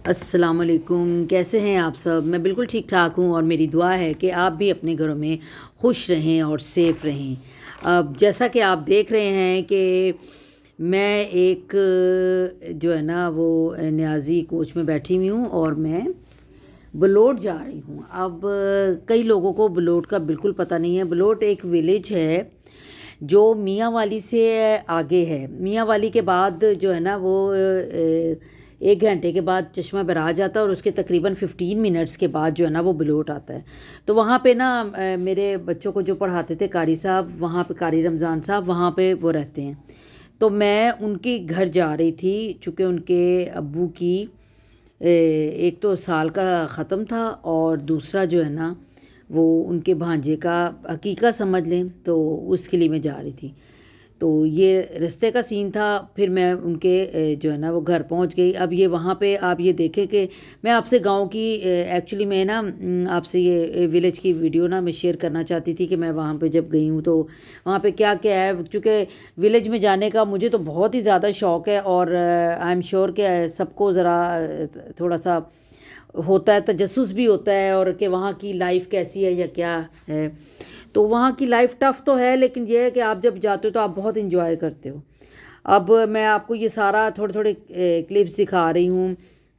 السلام علیکم، کیسے ہیں آپ سب؟ میں بالکل ٹھیک ٹھاک ہوں اور میری دعا ہے کہ آپ بھی اپنے گھروں میں خوش رہیں اور سیف رہیں۔ اب جیسا کہ آپ دیکھ رہے ہیں کہ میں ایک جو ہے نا وہ نیازی کوچ میں بیٹھی ہوئی ہوں اور میں بلوٹ جا رہی ہوں۔ اب کئی لوگوں کو بلوٹ کا بالکل پتہ نہیں ہے۔ بلوٹ ایک ولیج ہے جو میاں والی سے آگے ہے۔ میاں والی کے بعد جو ہے نا وہ 1 گھنٹے کے بعد چشمہ براج آتا ہے اور اس کے تقریباً 15 منٹس کے بعد جو ہے نا وہ بلوٹ آتا ہے۔ تو وہاں پہ نا میرے بچوں کو جو پڑھاتے تھے قاری صاحب، وہاں پہ قاری رمضان صاحب وہاں پہ وہ رہتے ہیں۔ تو میں ان کے گھر جا رہی تھی چونکہ ان کے ابو کی ایک تو سال کا ختم تھا اور دوسرا جو ہے نا وہ ان کے بھانجے کا عقیقہ سمجھ لیں، تو اس کے لیے میں جا رہی تھی۔ تو یہ رستے کا سین تھا۔ پھر میں ان کے جو ہے نا وہ گھر پہنچ گئی۔ اب یہ وہاں پہ آپ یہ دیکھیں کہ میں آپ سے گاؤں کی ایکچولی میں نا آپ سے یہ ولیج کی ویڈیو نا میں شیئر کرنا چاہتی تھی کہ میں وہاں پہ جب گئی ہوں تو وہاں پہ کیا کیا ہے، چونکہ ولیج میں جانے کا مجھے تو بہت ہی زیادہ شوق ہے اور آئی ایم شیور کہ سب کو ذرا تھوڑا سا ہوتا ہے، تجسس بھی ہوتا ہے اور کہ وہاں کی لائف کیسی ہے یا کیا ہے۔ تو وہاں کی لائف ٹف تو ہے، لیکن یہ ہے کہ آپ جب جاتے ہو تو آپ بہت انجوائے کرتے ہو۔ اب میں آپ کو یہ سارا تھوڑے تھوڑے کلپس دکھا رہی ہوں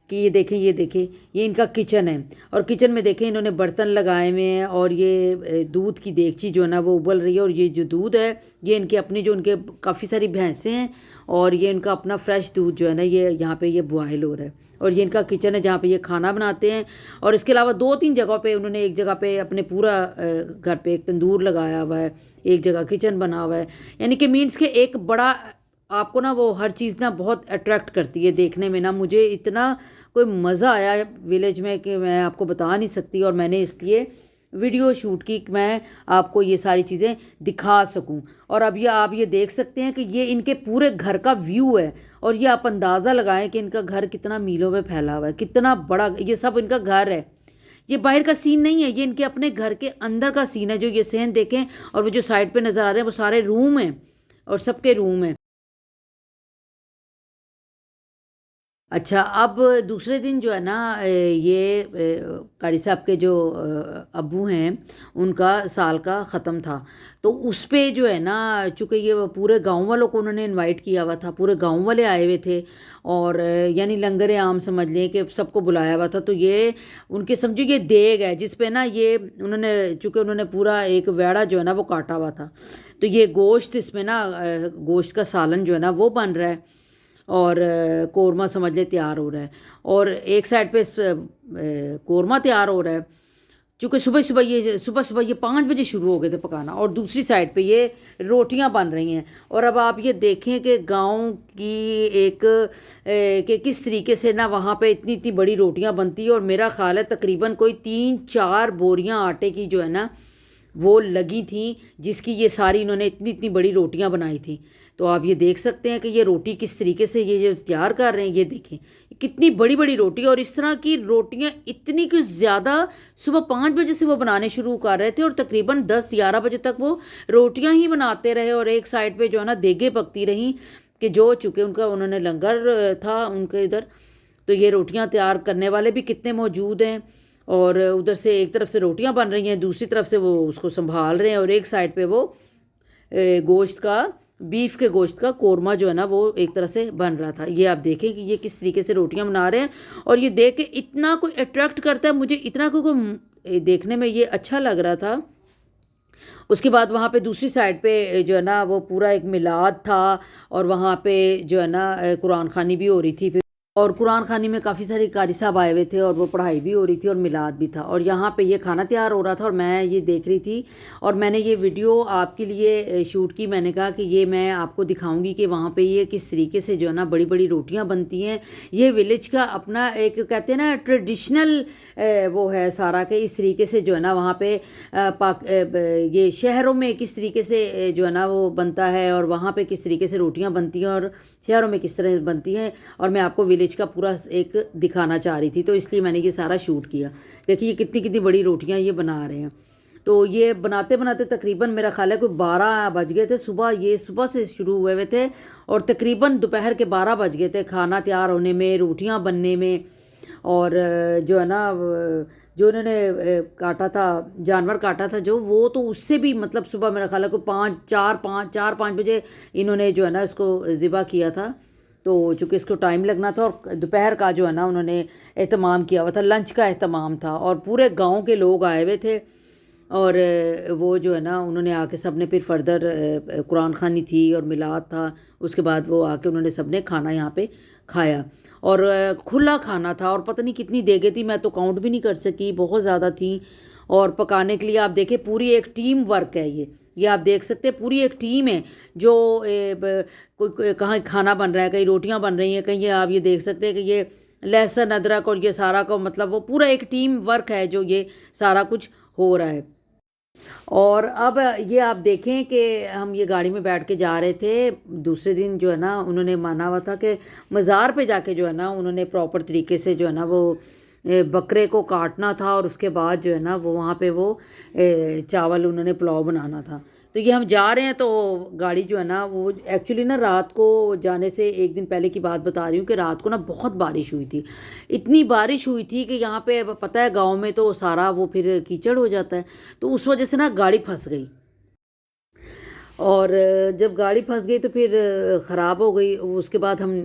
کہ یہ دیکھیں، یہ دیکھیں، یہ ان کا کچن ہے اور کچن میں دیکھیں انہوں نے برتن لگائے ہوئے ہیں اور یہ دودھ کی دیگچی جو ہے نا وہ ابل رہی ہے اور یہ جو دودھ ہے یہ ان کے اپنی جو ان کے کافی ساری بھینسیں ہیں اور یہ ان کا اپنا فریش دودھ جو ہے نا یہ یہاں پہ یہ بوائل ہو رہا ہے اور یہ ان کا کچن ہے جہاں پہ یہ کھانا بناتے ہیں۔ اور اس کے علاوہ 2-3 جگہوں پہ انہوں نے ایک جگہ پہ اپنے پورا گھر پہ ایک تندور لگایا ہوا ہے، ایک جگہ کچن بنا ہوا ہے، یعنی کہ مینس کہ ایک بڑا آپ کو نا وہ ہر چیز نا بہت اٹریکٹ کرتی ہے دیکھنے میں۔ نا مجھے اتنا کوئی مزہ آیا ولیج میں کہ میں آپ کو بتا نہیں سکتی، اور میں نے اس لیے ویڈیو شوٹ کی کہ میں آپ کو یہ ساری چیزیں دکھا سکوں۔ اور اب یہ آپ یہ دیکھ سکتے ہیں کہ یہ ان کے پورے گھر کا ویو ہے اور یہ آپ اندازہ لگائیں کہ ان کا گھر کتنا میلوں میں پھیلا ہوا ہے، کتنا بڑا یہ سب ان کا گھر ہے۔ یہ باہر کا سین نہیں ہے، یہ ان کے اپنے گھر کے اندر کا سین ہے۔ جو یہ صحن دیکھیں اور وہ جو سائڈ پہ نظر آ رہے ہیں وہ سارے روم ہیں اور سب کے روم ہیں۔ اچھا، اب دوسرے دن جو ہے نا یہ قاری صاحب کے جو ابو ہیں ان کا سال کا ختم تھا، تو اس پہ جو ہے نا چونکہ یہ پورے گاؤں والوں کو انہوں نے انوائٹ کیا ہوا تھا، پورے گاؤں والے آئے ہوئے تھے اور یعنی لنگر عام سمجھ لیں کہ سب کو بلایا ہوا تھا۔ تو یہ ان کے سمجھو یہ دیگ ہے جس پہ نا یہ انہوں نے چونکہ انہوں نے پورا ایک ویڑا جو ہے نا وہ کاٹا ہوا تھا، تو یہ گوشت اس میں نا گوشت کا سالن جو ہے نا وہ بن رہا ہے اور قورمہ سمجھ لے تیار ہو رہا ہے، اور ایک سائڈ پہ قورمہ تیار ہو رہا ہے چونکہ صبح صبح یہ 5 بجے شروع ہو گئے تھے پکانا، اور دوسری سائڈ پہ یہ روٹیاں بن رہی ہیں۔ اور اب آپ یہ دیکھیں کہ گاؤں کی ایک کہ کس طریقے سے نا وہاں پہ اتنی اتنی بڑی روٹیاں بنتی ہیں، اور میرا خیال ہے تقریباً کوئی 3-4 بوریاں آٹے کی جو ہے نا وہ لگی تھیں، جس کی یہ ساری انہوں نے اتنی اتنی بڑی روٹیاں بنائی تھیں۔ تو آپ یہ دیکھ سکتے ہیں کہ یہ روٹی کس طریقے سے یہ جو تیار کر رہے ہیں، یہ دیکھیں کتنی بڑی بڑی روٹی، اور اس طرح کی روٹیاں اتنی کچھ زیادہ صبح 5 بجے سے وہ بنانے شروع کر رہے تھے اور تقریباً 10-11 بجے تک وہ روٹیاں ہی بناتے رہے، اور ایک سائڈ پہ جو ہے نا دیگیں پکتی رہیں کہ جو چونکہ انہوں نے لنگر تھا ان کے ادھر، تو یہ روٹیاں تیار کرنے والے بھی کتنے موجود ہیں، اور ادھر سے ایک طرف سے روٹیاں بن رہی ہیں، دوسری طرف سے وہ اس کو سنبھال رہے ہیں، اور ایک سائڈ پہ وہ گوشت کا بیف کے گوشت کا قورمہ جو ہے نا وہ ایک طرح سے بن رہا تھا۔ یہ آپ دیکھیں کہ یہ کس طریقے سے روٹیاں بنا رہے ہیں، اور یہ دیکھ کے اتنا کوئی اٹریکٹ کرتا ہے مجھے، اتنا کوئی دیکھنے میں یہ اچھا لگ رہا تھا۔ اس کے بعد وہاں پہ دوسری سائڈ پہ جو ہے نا وہ پورا ایک میلاد تھا، اور وہاں پہ جو ہے نا قرآن خوانی بھی ہو رہی تھی، اور قرآن خوانی میں کافی سارے قاری صاحب آئے ہوئے تھے اور وہ پڑھائی بھی ہو رہی تھی اور میلاد بھی تھا، اور یہاں پہ یہ کھانا تیار ہو رہا تھا اور میں یہ دیکھ رہی تھی، اور میں نے یہ ویڈیو آپ کے لیے شوٹ کی۔ میں نے کہا کہ یہ میں آپ کو دکھاؤں گی کہ وہاں پہ یہ کس طریقے سے جو ہے نا بڑی بڑی روٹیاں بنتی ہیں۔ یہ ولیج کا اپنا ایک کہتے ہیں نا ٹریڈیشنل وہ ہے سارا، کہ اس طریقے سے جو ہے نا وہاں پہ یہ شہروں میں کس طریقے سے جو ہے نا وہ بنتا ہے، اور وہاں پہ کس طریقے سے روٹیاں بنتی ہیں اور شہروں میں کس طرح بنتی ہیں، اور میں آپ کو ولیج کا پورا ایک دکھانا چاہ رہی تھی، تو اس لیے میں نے یہ سارا شوٹ کیا۔ دیکھیے یہ کتنی کتنی بڑی روٹیاں یہ بنا رہے ہیں۔ تو یہ بناتے بناتے تقریباً میرا خیال ہے کوئی 12 بج گئے تھے، صبح سے شروع ہوئے تھے اور تقریباً دوپہر کے 12 بج گئے تھے کھانا تیار ہونے میں، روٹیاں بننے میں، اور جو ہے نا جو انہوں نے کاٹا تھا، جانور کاٹا تھا جو، وہ تو اس سے بھی مطلب صبح میرا خیال ہے کوئی 4-5 بجے انہوں نے جو ہے نا اس کو ذبح کیا تھا. تو چونکہ اس کو ٹائم لگنا تھا، اور دوپہر کا جو ہے نا انہوں نے اہتمام کیا ہوا تھا، لنچ کا اہتمام تھا، اور پورے گاؤں کے لوگ آئے ہوئے تھے. اور وہ جو ہے نا انہوں نے آ کے سب نے پھر فردر قرآن خوانی تھی اور میلاد تھا. اس کے بعد وہ آ کے انہوں نے سب نے کھانا یہاں پہ کھایا، اور کھلا کھانا تھا، اور پتہ نہیں کتنی دیگیں تھی، میں تو کاؤنٹ بھی نہیں کر سکی، بہت زیادہ تھیں. اور پکانے کے لیے آپ دیکھیں پوری ایک ٹیم ورک ہے یہ آپ دیکھ سکتے ہیں، پوری ایک ٹیم ہے جو کوئی کہاں کھانا بن رہا ہے، کہیں روٹیاں بن رہی ہیں، کہیں یہ آپ یہ دیکھ سکتے ہیں کہ یہ لہسن ادرک اور یہ سارا کو مطلب وہ پورا ایک ٹیم ورک ہے جو یہ سارا کچھ ہو رہا ہے. اور اب یہ آپ دیکھیں کہ ہم یہ گاڑی میں بیٹھ کے جا رہے تھے، دوسرے دن جو ہے نا انہوں نے مانا ہوا تھا کہ مزار پہ جا کے جو ہے نا انہوں نے پراپر طریقے سے جو ہے نا وہ بکرے کو کاٹنا تھا، اور اس کے بعد جو ہے نا وہ وہاں پہ وہ چاول انہوں نے پلاؤ بنانا تھا. تو یہ ہم جا رہے ہیں تو گاڑی جو ہے نا وہ ایکچولی نا رات کو جانے سے ایک دن پہلے کی بات بتا رہی ہوں کہ رات کو نا بہت بارش ہوئی تھی، اتنی بارش ہوئی تھی کہ یہاں پہ پتہ ہے گاؤں میں تو سارا وہ پھر کیچڑ ہو جاتا ہے، تو اس وجہ سے نا گاڑی پھنس گئی. اور جب گاڑی پھنس گئی تو پھر خراب ہو گئی. اس کے بعد ہم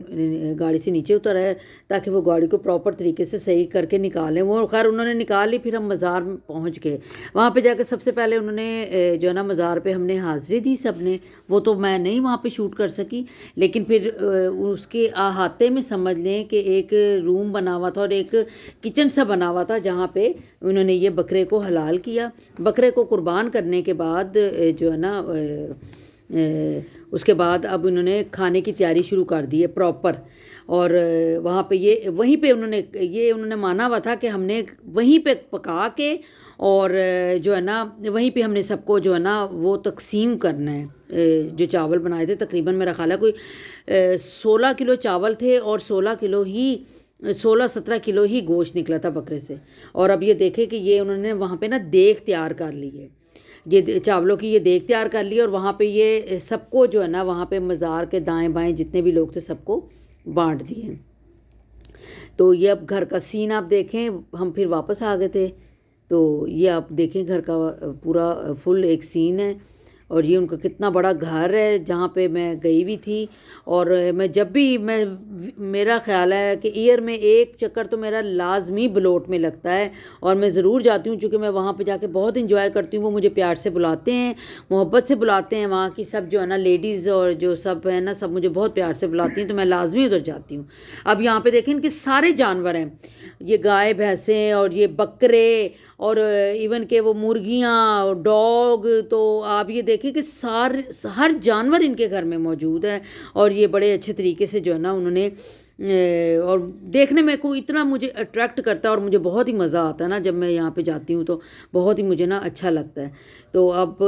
گاڑی سے نیچے اتر آئے تاکہ وہ گاڑی کو پراپر طریقے سے صحیح کر کے نکالیں. وہ خیر انہوں نے نکال لی. پھر ہم مزار میں پہنچ گئے. وہاں پہ جا کے سب سے پہلے انہوں نے جو ہے نا مزار پہ ہم نے حاضری دی سب نے. وہ تو میں نہیں وہاں پہ شوٹ کر سکی، لیکن پھر اس کے احاطے میں سمجھ لیں کہ ایک روم بنا ہوا تھا اور ایک کچن سا بنا ہوا تھا جہاں پہ انہوں نے یہ بکرے کو حلال کیا. بکرے کو قربان کرنے کے بعد جو ہے نا اس کے بعد اب انہوں نے کھانے کی تیاری شروع کر دی ہے پراپر. اور وہاں پہ وہیں پہ انہوں نے مانا ہوا تھا کہ ہم نے وہیں پہ پکا کے اور جو ہے نا وہیں پہ ہم نے سب کو جو ہے نا وہ تقسیم کرنا ہے. جو چاول بنائے تھے تقریباً میرا خیال ہے کوئی 16 کلو چاول تھے، اور 16-17 کلو ہی گوشت نکلا تھا بکرے سے. اور اب یہ دیکھیں کہ یہ انہوں نے وہاں پہ نا دیگ تیار کر لی ہے، یہ چاولوں کی یہ دیگ تیار کر لی، اور وہاں پہ یہ سب کو جو ہے نا وہاں پہ مزار کے دائیں بائیں جتنے بھی لوگ تھے سب کو بانٹ دیے. تو یہ اب گھر کا سین آپ دیکھیں. ہم پھر واپس آ گئے تھے، تو یہ آپ دیکھیں گھر کا پورا فل ایک سین ہے. اور یہ ان کا کتنا بڑا گھر ہے جہاں پہ میں گئی ہوئی تھی. اور میں جب بھی میرا خیال ہے کہ ایئر میں ایک چکر تو میرا لازمی بلوٹ میں لگتا ہے، اور میں ضرور جاتی ہوں چونکہ میں وہاں پہ جا کے بہت انجوائے کرتی ہوں. وہ مجھے پیار سے بلاتے ہیں، محبت سے بلاتے ہیں. وہاں کی سب جو ہے نا لیڈیز اور جو سب ہے نا سب مجھے بہت پیار سے بلاتی ہیں، تو میں لازمی ادھر جاتی ہوں. اب یہاں پہ دیکھیں ان کے سارے جانور ہیں، یہ گائے بھینسیں اور یہ بکرے اور ایون کہ وہ مرغیاں ڈاگ. تو آپ یہ دیکھیں کہ ہر جانور ان کے گھر میں موجود ہے، اور یہ بڑے اچھے طریقے سے جو ہے نا انہوں نے اور دیکھنے میں کو اتنا مجھے اٹریکٹ کرتا ہے، اور مجھے بہت ہی مزہ آتا ہے نا جب میں یہاں پہ جاتی ہوں، تو بہت ہی مجھے نا اچھا لگتا ہے. تو اب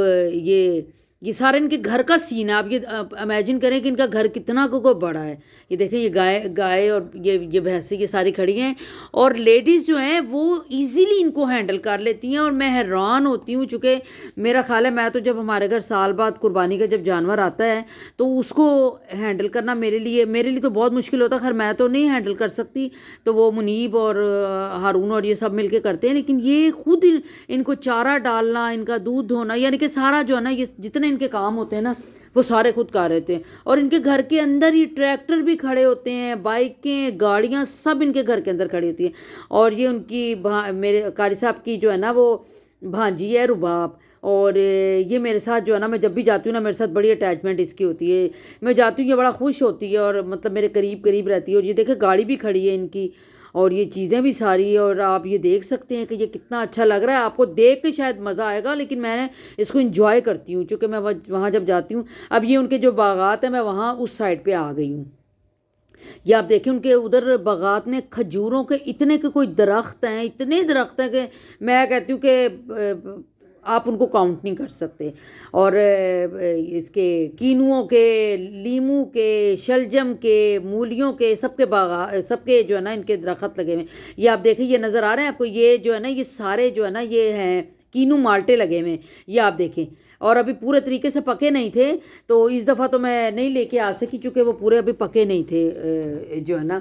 یہ سارے ان کے گھر کا سین ہے. آپ یہ امیجن کریں کہ ان کا گھر کتنا کو بڑا ہے. یہ دیکھیں یہ گائے اور یہ بھینسیں یہ ساری کھڑی ہیں، اور لیڈیز جو ہیں وہ ایزیلی ان کو ہینڈل کر لیتی ہیں. اور میں حیران ہوتی ہوں، چونکہ میرا خیال ہے میں تو جب ہمارے گھر سال بعد قربانی کا جب جانور آتا ہے تو اس کو ہینڈل کرنا میرے لیے تو بہت مشکل ہوتا ہے. خیر میں تو نہیں ہینڈل کر سکتی، تو وہ منیب اور ہارون اور یہ سب مل کے کرتے ہیں. لیکن یہ خود ان کو چارہ ڈالنا، ان کا دودھ دھونا، یعنی کہ سارا جو ہے نا یہ جتنے ان کے کام ہوتے ہیں نا وہ سارے خود کر رہتے ہیں. اور ان کے گھر کے اندر ہی ٹریکٹر بھی کھڑے ہوتے ہیں، بائکیں گاڑیاں سب ان کے گھر کے اندر کھڑی ہوتی ہیں. اور یہ ان کی میرے قاری صاحب کی جو ہے نا وہ بھانجی ہے رباب. اور یہ میرے ساتھ جو ہے نا میں جب بھی جاتی ہوں نا میرے ساتھ بڑی اٹیچمنٹ اس کی ہوتی ہے. میں جاتی ہوں یہ بڑا خوش ہوتی ہے، اور مطلب میرے قریب رہتی ہے. اور یہ دیکھیں گاڑی بھی کھڑی ہے ان کی، اور یہ چیزیں بھی ساری. اور آپ یہ دیکھ سکتے ہیں کہ یہ کتنا اچھا لگ رہا ہے. آپ کو دیکھ کے شاید مزہ آئے گا، لیکن میں نے اس کو انجوائے کرتی ہوں چونکہ میں وہاں جب جاتی ہوں. اب یہ ان کے جو باغات ہیں میں وہاں اس سائڈ پہ آ گئی ہوں. یہ آپ دیکھیں ان کے ادھر باغات میں کھجوروں کے اتنے کے کوئی درخت ہیں، اتنے درخت ہیں کہ میں کہتی ہوں کہ آپ ان کو کاؤنٹ نہیں کر سکتے. اور اس کے کینوؤں کے، لیموں کے، شلجم کے، مولیوں کے، سب کے باغات سب کے جو ہے نا ان کے درخت لگے ہوئے ہیں. یہ آپ دیکھیں یہ نظر آ رہے ہیں آپ کو، یہ جو ہے نا یہ سارے جو ہے نا یہ ہیں کینو مالٹے لگے ہوئے ہیں. یہ آپ دیکھیں اور ابھی پورے طریقے سے پکے نہیں تھے، تو اس دفعہ تو میں نہیں لے کے آ سکی چونکہ وہ پورے ابھی پکے نہیں تھے جو ہے نا.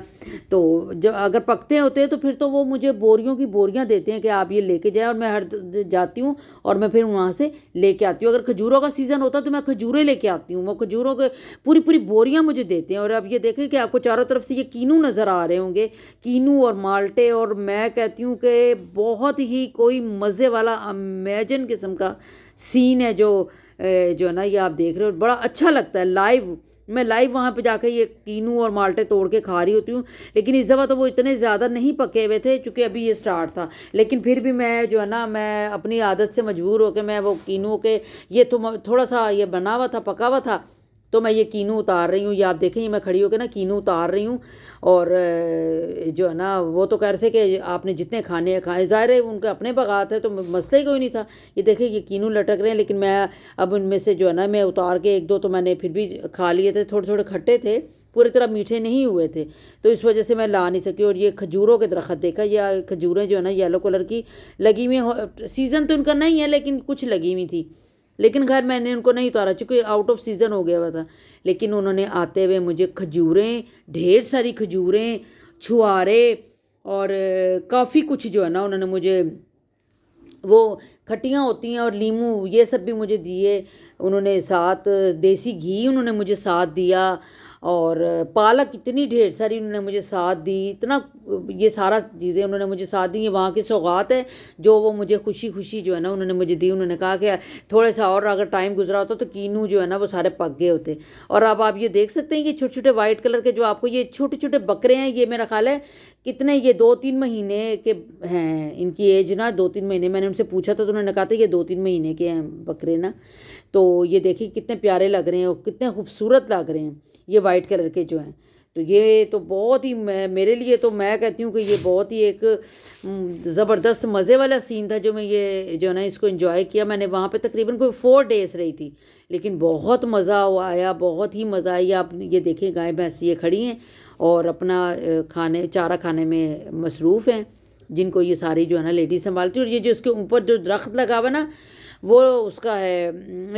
تو جب اگر پکتے ہوتے ہیں تو پھر تو وہ مجھے بوریوں کی بوریاں دیتے ہیں کہ آپ یہ لے کے جائیں، اور میں ہر جاتی ہوں اور میں پھر وہاں سے لے کے آتی ہوں. اگر کھجوروں کا سیزن ہوتا تو میں کھجوریں لے کے آتی ہوں، وہ کھجوروں کے پوری پوری بوریاں مجھے دیتے ہیں. اور اب یہ دیکھیں کہ آپ کو چاروں طرف سے یہ کینو نظر آ رہے ہوں گے، کینو اور مالٹے، اور میں کہتی ہوں کہ بہت ہی کوئی مزے والا امیجن قسم کا سین ہے جو ہے نا یہ آپ دیکھ رہے ہو. بڑا اچھا لگتا ہے لائیو، میں لائیو وہاں پہ جا کے یہ کینو اور مالٹے توڑ کے کھا رہی ہوتی ہوں. لیکن اس دفعہ تو وہ اتنے زیادہ نہیں پکے ہوئے تھے چونکہ ابھی یہ سٹارٹ تھا، لیکن پھر بھی میں جو ہے نا میں اپنی عادت سے مجبور ہو کے میں وہ کینو کے یہ تھوڑا سا یہ بنا ہوا تھا، پکا ہوا تھا، تو میں یہ کینو اتار رہی ہوں. یہ آپ دیکھیں، یہ میں کھڑی ہو کے نا کینو اتار رہی ہوں. اور جو ہے نا وہ تو کہہ رہے تھے کہ آپ نے جتنے کھانے ہیں کھائے، ظاہر ہے ان کے اپنے باغات ہے تو مسئلہ ہی کوئی نہیں تھا. یہ دیکھیں یہ کینو لٹک رہے ہیں، لیکن میں اب ان میں سے جو ہے نا میں اتار کے ایک دو تو میں نے پھر بھی کھا لیے تھے. تھوڑے تھوڑے کھٹے تھے، پوری طرح میٹھے نہیں ہوئے تھے، تو اس وجہ سے میں لا نہیں سکی. اور یہ کھجوروں کے درخت دیکھا، یہ کھجوریں جو ہے نا یلو کلر کی لگی ہوئی، سیزن تو ان کا نہیں ہے لیکن کچھ لگی ہوئی تھی. لیکن خیر میں نے ان کو نہیں اتارا چونکہ آؤٹ آف سیزن ہو گیا ہوا تھا. لیکن انہوں نے آتے ہوئے مجھے کھجوریں، ڈھیر ساری کھجوریں، چھوارے اور کافی کچھ جو ہے نا انہوں نے مجھے، وہ کھٹیاں ہوتی ہیں اور لیمو یہ سب بھی مجھے دیے انہوں نے. ساتھ دیسی گھی انہوں نے مجھے ساتھ دیا، اور پالک اتنی ڈھیر ساری انہوں نے مجھے ساتھ دی. اتنا یہ سارا چیزیں انہوں نے مجھے ساتھ دی. یہ وہاں کی سوغات ہے جو وہ مجھے خوشی خوشی جو ہے نا انہوں نے مجھے دی. انہوں نے کہا کہ تھوڑے سا اور اگر ٹائم گزرا ہوتا تو کینو جو ہے نا وہ سارے پک گئے ہوتے. اور اب آپ یہ دیکھ سکتے ہیں کہ چھوٹے چھوٹے وائٹ کلر کے جو آپ کو یہ چھوٹے چھوٹے بکرے ہیں، یہ میرا خیال ہے کتنے، یہ 2-3 مہینے کے ہیں ان کی ایج نا، 2-3 مہینے. میں نے ان سے پوچھا تھا تو انہوں نے کہا تھا یہ 2-3 مہینے کے ہیں بکرے نا. تو یہ دیکھیں کتنے پیارے لگ رہے ہیں اور کتنے خوبصورت لگ رہے ہیں یہ وائٹ کلر کے جو ہیں. تو یہ تو بہت ہی میرے لیے تو میں کہتی ہوں کہ یہ بہت ہی ایک زبردست مزے والا سین تھا جو میں یہ جو ہے نا اس کو انجوائے کیا. میں نے وہاں پہ تقریباً کوئی 4 days رہی تھی، لیکن بہت مزہ آیا، بہت ہی مزہ آیا. آپ یہ دیکھیں گائے بھینس یہ کھڑی ہیں اور اپنا کھانے چارہ کھانے میں مصروف ہیں، جن کو یہ ساری جو ہے نا لیڈیز سنبھالتی. اور یہ جو اس کے اوپر جو درخت لگا ہوا نا وہ اس کا ہے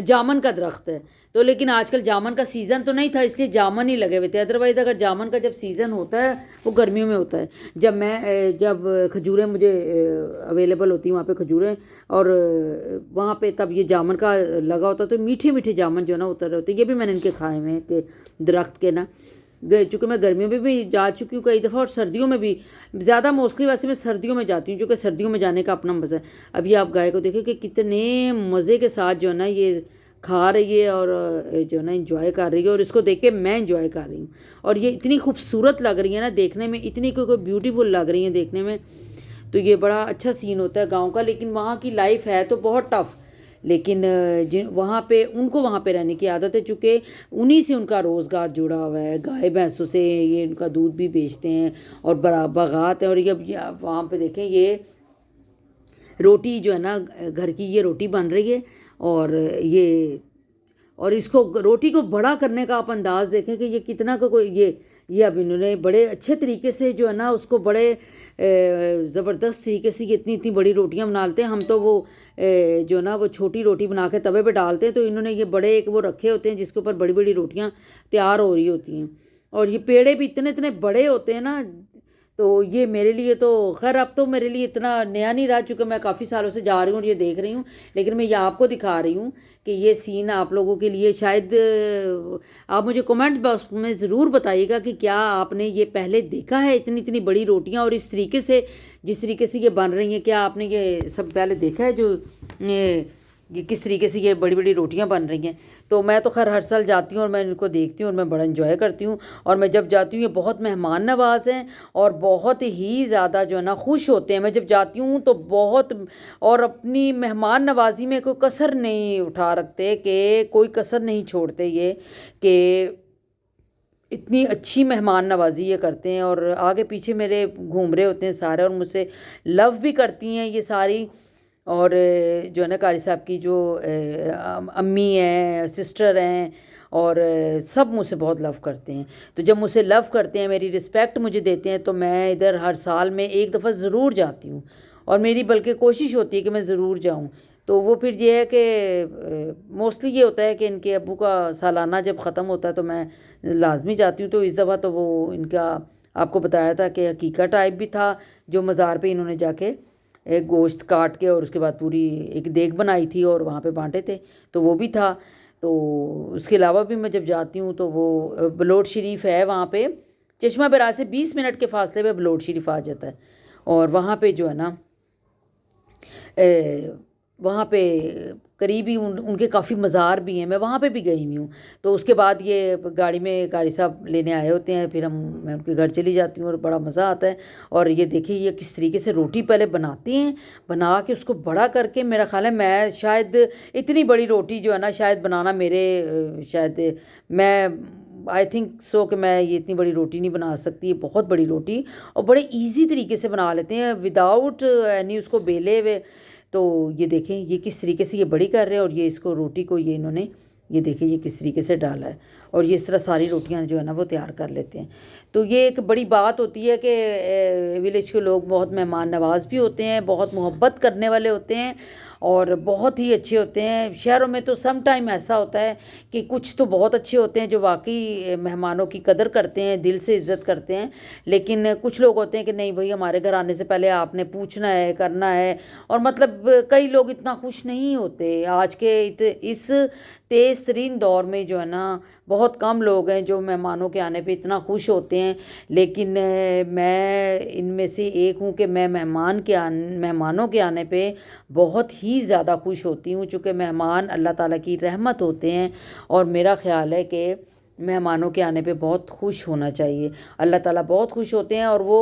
جامن کا درخت ہے. تو لیکن آج کل جامن کا سیزن تو نہیں تھا اس لیے جامن ہی لگے ہوئے تھے. ادروائز اگر جامن کا جب سیزن ہوتا ہے وہ گرمیوں میں ہوتا ہے. جب کھجوریں مجھے اویلیبل ہوتی ہیں وہاں پہ کھجوریں، اور وہاں پہ تب یہ جامن کا لگا ہوتا تو میٹھے میٹھے جامن جو ہے نا اتر رہے ہوتے. یہ بھی میں نے ان کے کھائے ہوئے ہیں کہ درخت کے نا، چونکہ میں گرمیوں میں بھی جا چکی ہوں کئی دفعہ، اور سردیوں میں بھی زیادہ موسٹلی ویسے میں سردیوں میں جاتی ہوں، چونکہ سردیوں میں جانے کا اپنا مزہ ہے. اب یہ آپ گائے کو دیکھیں کہ کتنے مزے کے ساتھ جو ہے نا یہ کھا رہی ہے اور جو ہے نا انجوائے کر رہی ہے، اور اس کو دیکھ کے میں انجوائے کر رہی ہوں. اور یہ اتنی خوبصورت لگ رہی ہے نا دیکھنے میں، اتنی کوئی بیوٹیفل لگ رہی ہیں دیکھنے میں. تو یہ بڑا اچھا سین ہوتا ہے گاؤں کا. لیکن وہاں کی لائف ہے تو بہت ٹف، لیکن وہاں پہ ان کو وہاں پہ رہنے کی عادت ہے چونکہ انہی سے ان کا روزگار جڑا ہوا ہے. گائے بھینسوں سے یہ ان کا دودھ بھی بیچتے ہیں اور باغات ہیں. اور یہ وہاں پہ دیکھیں یہ روٹی جو ہے نا گھر کی یہ روٹی بن رہی ہے، اور اس کو روٹی کو بڑا کرنے کا آپ انداز دیکھیں کہ یہ کتنا کا کوئی یہ اب انہوں نے بڑے اچھے طریقے سے جو ہے نا اس کو بڑے زبردست طریقے سے یہ اتنی بڑی روٹیاں بناتے ہیں. ہم تو وہ جو نا وہ چھوٹی روٹی بنا کے توے پہ ڈالتے ہیں، تو انہوں نے یہ بڑے ایک وہ رکھے ہوتے ہیں جس کے اوپر بڑی بڑی روٹیاں تیار ہو رہی ہوتی ہیں. اور یہ پیڑے بھی اتنے بڑے ہوتے ہیں نا. تو یہ میرے لیے تو خیر اب تو میرے لیے اتنا نیا نہیں رہا چونکہ میں کافی سالوں سے جا رہی ہوں اور یہ دیکھ رہی ہوں. لیکن میں یہ آپ کو دکھا رہی ہوں کہ یہ سین آپ لوگوں کے لیے شاید آپ مجھے کمنٹ باکس میں ضرور بتائیے گا کہ کیا آپ نے یہ پہلے دیکھا ہے اتنی بڑی روٹیاں، اور اس طریقے سے جس طریقے سے یہ بن رہی ہیں، کیا آپ نے یہ سب پہلے دیکھا ہے جو یہ کس طریقے سے یہ بڑی بڑی روٹیاں بن رہی ہیں. تو میں تو خیر ہر سال جاتی ہوں اور میں ان کو دیکھتی ہوں اور میں بڑا انجوائے کرتی ہوں. اور میں جب جاتی ہوں یہ بہت مہمان نواز ہیں اور بہت ہی زیادہ جو ہے نا خوش ہوتے ہیں. میں جب جاتی ہوں تو بہت، اور اپنی مہمان نوازی میں کوئی کسر نہیں اٹھا رکھتے، کہ کوئی کسر نہیں چھوڑتے یہ کہ اتنی اچھی مہمان نوازی یہ کرتے ہیں. اور آگے پیچھے میرے گھوم رہے ہوتے ہیں سارے اور مجھ سے لو بھی کرتی ہیں یہ ساری. اور جو ہے نا قاری صاحب کی جو امی ہیں، سسٹر ہیں، اور سب مجھ سے بہت لو کرتے ہیں. تو جب مجھ سے لو کرتے ہیں، میری رسپیکٹ مجھے دیتے ہیں، تو میں ادھر ہر سال میں ایک دفعہ ضرور جاتی ہوں. اور میری بلکہ کوشش ہوتی ہے کہ میں ضرور جاؤں. تو وہ پھر یہ ہے کہ موسٹلی یہ ہوتا ہے کہ ان کے ابو کا سالانہ جب ختم ہوتا ہے تو میں لازمی جاتی ہوں. تو اس دفعہ تو وہ ان کا آپ کو بتایا تھا کہ عقیقہ ٹائپ بھی تھا، جو مزار پہ انہوں نے جا کے ایک گوشت کاٹ کے اور اس کے بعد پوری ایک دیگ بنائی تھی اور وہاں پہ بانٹے تھے، تو وہ بھی تھا. تو اس کے علاوہ بھی میں جب جاتی ہوں تو وہ بلوٹ شریف ہے وہاں پہ، چشمہ براہ سے 20 منٹ کے فاصلے پہ بلوٹ شریف آ جاتا ہے. اور وہاں پہ جو ہے نا وہاں پہ قریبی ان کے کافی مزار بھی ہیں، میں وہاں پہ بھی گئی ہوئی ہوں. تو اس کے بعد یہ گاڑی میں قاری صاحب لینے آئے ہوتے ہیں، پھر میں ان کے گھر چلی جاتی ہوں اور بڑا مزہ آتا ہے. اور یہ دیکھیں یہ کس طریقے سے روٹی پہلے بناتے ہیں، بنا کے اس کو بڑا کر کے، میرا خیال ہے میں شاید اتنی بڑی روٹی جو ہے نا شاید بنانا میرے شاید میں آئی تھنک سو کہ میں یہ اتنی بڑی روٹی نہیں بنا سکتی. بہت بڑی روٹی اور بڑے ایزی طریقے سے بنا لیتے ہیں وداؤٹ یعنی اس کو بیلے ہوئے. تو یہ دیکھیں یہ کس طریقے سے یہ بڑی کر رہے ہیں، اور یہ اس کو روٹی کو یہ انہوں نے یہ دیکھیں یہ کس طریقے سے ڈالا ہے، اور یہ اس طرح ساری روٹیاں جو ہے نا وہ تیار کر لیتے ہیں. تو یہ ایک بڑی بات ہوتی ہے کہ ولیج کے لوگ بہت مہمان نواز بھی ہوتے ہیں، بہت محبت کرنے والے ہوتے ہیں اور بہت ہی اچھے ہوتے ہیں. شہروں میں تو سم ٹائم ایسا ہوتا ہے کہ کچھ تو بہت اچھے ہوتے ہیں جو واقعی مہمانوں کی قدر کرتے ہیں، دل سے عزت کرتے ہیں، لیکن کچھ لوگ ہوتے ہیں کہ نہیں بھائی ہمارے گھر آنے سے پہلے آپ نے پوچھنا ہے، کرنا ہے. اور مطلب کئی لوگ اتنا خوش نہیں ہوتے آج کے اس تیز ترین دور میں جو ہے نا، بہت کم لوگ ہیں جو مہمانوں کے آنے پہ اتنا خوش ہوتے ہیں. لیکن میں ان میں سے ایک ہوں کہ میں مہمانوں کے آنے پہ بہت ہی زیادہ خوش ہوتی ہوں، چونکہ مہمان اللہ تعالیٰ کی رحمت ہوتے ہیں. اور میرا خیال ہے کہ مہمانوں کے آنے پہ بہت خوش ہونا چاہیے. اللہ تعالیٰ بہت خوش ہوتے ہیں، اور وہ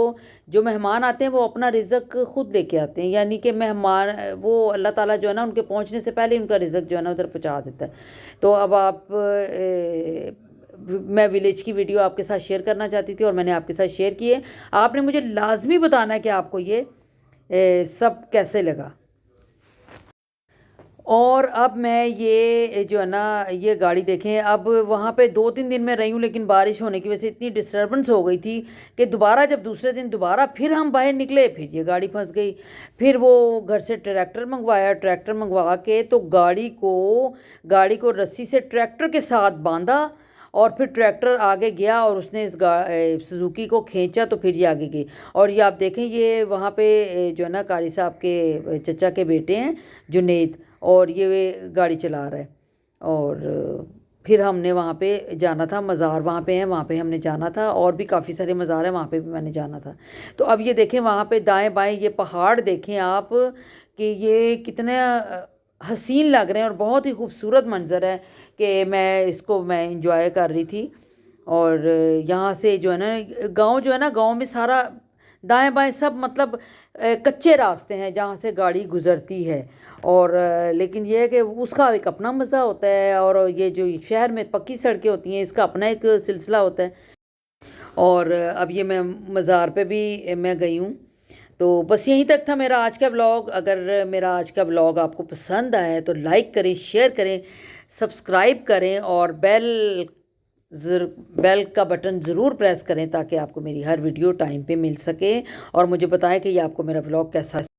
جو مہمان آتے ہیں وہ اپنا رزق خود لے کے آتے ہیں، یعنی کہ مہمان وہ اللہ تعالیٰ جو ہے نا ان کے پہنچنے سے پہلے ان کا رزق جو ہے نا ادھر پہنچا دیتا ہے. تو اب میں ولیج کی ویڈیو آپ کے ساتھ شیئر کرنا چاہتی تھی اور میں نے آپ کے ساتھ شیئر کی ہے. آپ نے مجھے لازمی بتانا ہے کہ آپ کو یہ سب کیسے لگا. اور اب میں یہ جو ہے نا یہ گاڑی دیکھیں، اب وہاں پہ 2-3 دن میں رہی ہوں، لیکن بارش ہونے کی وجہ سے اتنی ڈسٹربنس ہو گئی تھی کہ دوبارہ جب دوسرے دن دوبارہ پھر ہم باہر نکلے، پھر یہ گاڑی پھنس گئی. پھر وہ گھر سے ٹریکٹر منگوایا، ٹریکٹر منگوا کے تو گاڑی کو رسی سے ٹریکٹر کے ساتھ باندھا، اور پھر ٹریکٹر آگے گیا اور اس نے اس سوزوکی کو کھینچا تو پھر یہ آگے گئی. اور یہ آپ دیکھیں یہ وہاں پہ جو ہے نا قاری صاحب کے چچا کے بیٹے ہیں جنید، اور یہ گاڑی چلا رہا ہے. اور پھر ہم نے وہاں پہ جانا تھا، مزار وہاں پہ ہیں، وہاں پہ ہم نے جانا تھا، اور بھی کافی سارے مزار ہیں وہاں پہ بھی میں نے جانا تھا. تو اب یہ دیکھیں وہاں پہ دائیں بائیں یہ پہاڑ دیکھیں آپ کہ یہ کتنے حسین لگ رہے ہیں اور بہت ہی خوبصورت منظر ہے کہ میں انجوائے کر رہی تھی. اور یہاں سے جو ہے نا گاؤں میں سارا دائیں بائیں سب مطلب کچے راستے ہیں جہاں سے گاڑی گزرتی ہے. اور لیکن یہ ہے کہ اس کا ایک اپنا مزہ ہوتا ہے، اور یہ جو شہر میں پکی سڑکیں ہوتی ہیں اس کا اپنا ایک سلسلہ ہوتا ہے. اور اب یہ میں مزار پہ بھی میں گئی ہوں. تو بس یہیں تک تھا میرا آج کا ولاگ. اگر میرا آج کا ولاگ آپ کو پسند آیا ہے تو لائک کریں، شیئر کریں، سبسکرائب کریں، اور بیل کا بٹن ضرور پریس کریں تاکہ آپ کو میری ہر ویڈیو ٹائم پہ مل سکے. اور مجھے بتائیں کہ یہ آپ کو میرا ولاگ کیسا